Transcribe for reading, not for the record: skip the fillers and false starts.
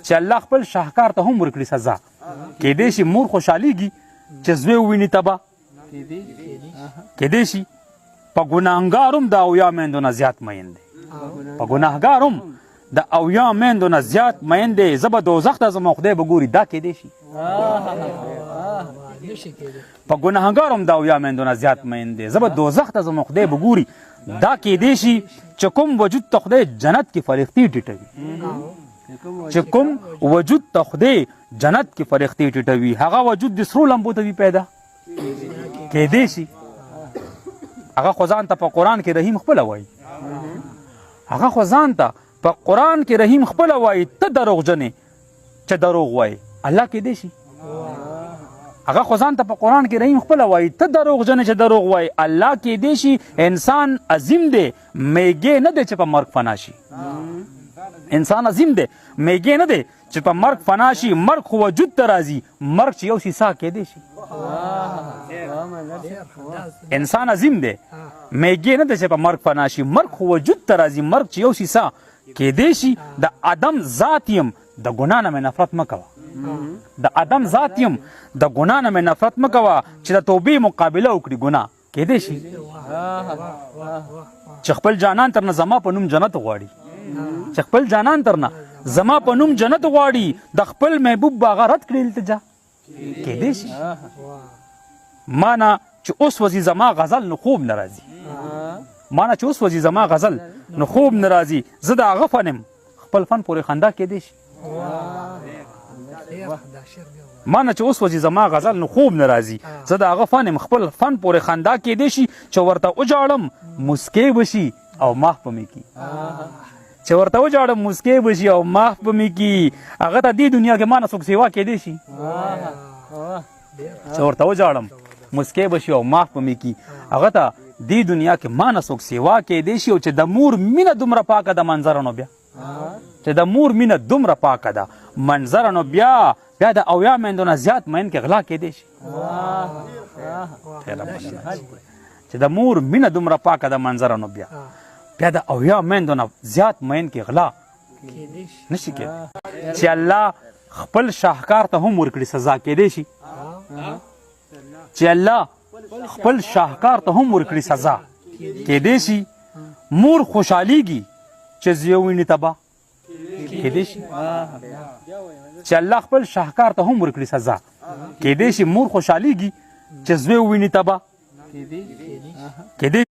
چې الله خپل شاهکار ته هم ورکړي سزا کیدای شي مور خوشحالیږي چې زوی وویني تبه کیدای شي په ګناهګار هم د اویا میندو نه زیات مین دی په ګناهګار هم د اویا میندو نه زیات مین دی زه به دوزخ ته ځم او خدای به ګوري دا کیدای شي په ګناهګار هم د اویا میندو نه زیات مین دی زه به دوزخ ته ځم او خدای به ګوري دا کیدای شي چې کوم وجود ته خدای جنت کې فرښتې ټیټوي چې کوم وجود ته خدای جنت کې فرښتې ټیټوي هغه وجود د سرو لمبو ته وي پیدا کیدای شي هغه خو ځان ته په قرآن کې رحیم خپله وایي هغه خو ځان ته په قرآن کې رحیم خپله وایي ته دروغجنې چې دروغ وایي الله کیدای شي هغه خو ځان ته په قرآن کې رحیم خپله وایي ته دروغجنې چې دروغ وایي الله کیدای شي انسان عظیم دی میږی نه دی چې په مرګ فنا شي انسان عظیم دی میږی نه دی چې په مرګ فنا شي مرګ خو وجود ته راځي مرګ چې یو سیسا کیدای شي انسان عظیم دی میږی نه دی چې په مرګ فنا شي مرګ خو وجود ته راځي مرګ چې یو سیسا کیدای شي د آدم ذات یم د ګناه نه مې نفرت مه کوه د آدم ذات یم د ګناه نه مې نفرت مه کوه چې د توبې مقابله وکړي ګناه کیدای شي چې خپل جانان تر نه زما په نوم جنت غواړي چې خپل جانان تر نه زما په نوم جنت غواړي د خپل محبوب به هغه رد کړي التجا کیدای شي ما نه چې اوس وځي زما غزل نو خوب نه راځي ما نه چې اوس وځي زما غزل نو خوب نه راځي زه د هغه فن یم خپل فن پورې خندا کیدای شي ما نه چې اوس وځي زما غزل نو خوب نه راځي زه د هغه فن یم خپل فن پورې خندا کیدای شي چې ورته وجاړم مسکۍ به شي او ماف به مې کي چې ورته وجاړم مسکۍ به شي او ماف به مې کي هغه ته دې دنیا کې ما نه څوک سیوا کیدای شي چې ورته وجاړم مسکۍ به شي او ماف به مې کي هغه ته دې دنیا کې ما نه څوک سیوا کیدای شي او چې د مور مینه دومره پاکه ده منظره نو بیا چې د مور مینه دومره پاکه ده منظره نو بیا د اویا میندو نه زیات مین کې غلا کیدای شي چې د مور مینه دومره پاکه ده منظره نو بیا د اویا میندو نه زیات مین کې غلا نشي کېدای چې الله خپل شاهکار ته هم ورکړي سزا کیدای شي چې الله خپل شاهکار ته هم ورکړي سزا کیدای شي مور خوشحالیږي چې زوی وویني تبه کیدای شي چې الله خپل شاهکار ته هم ورکړي سزا کیدای شي مور خوشحالیږي چې زوی وویني تبه کیدای